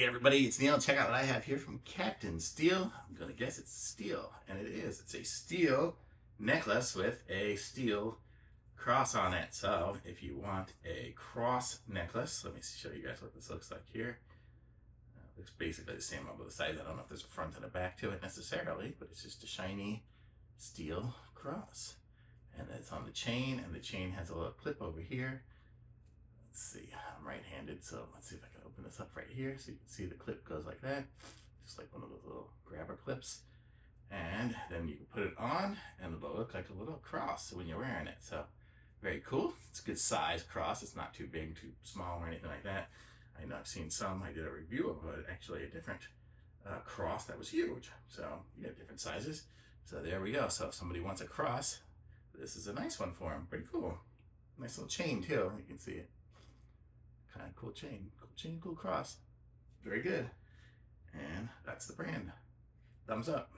everybody, it's Neil. Check out what I have here from CaptainSteeL. I'm gonna guess it's steel, and it is. It's a steel necklace with a steel cross on it. So if you want a cross necklace, let me show you guys what this looks like here. Looks basically the same on both sides. I don't know if there's a front and a back to it necessarily, but it's just a shiny steel cross. And it's on the chain, and the chain has a little clip over here. Let's see, I'm right-handed, so let's see if I can open this up right here so you can see the clip goes like that, just like one of those little grabber clips. And then you can put it on, and it'll look like a little cross when you're wearing it. So very cool. It's a good size cross. It's not too big, too small, or anything like that. I know I've seen some. I did a review of actually a different cross that was huge. So you get different sizes. So there we go. So if somebody wants a cross, this is a nice one for them. Pretty cool. Nice little chain too. You can see it. Kind of cool chain, cool cross. Very good. And that's the brand. Thumbs up.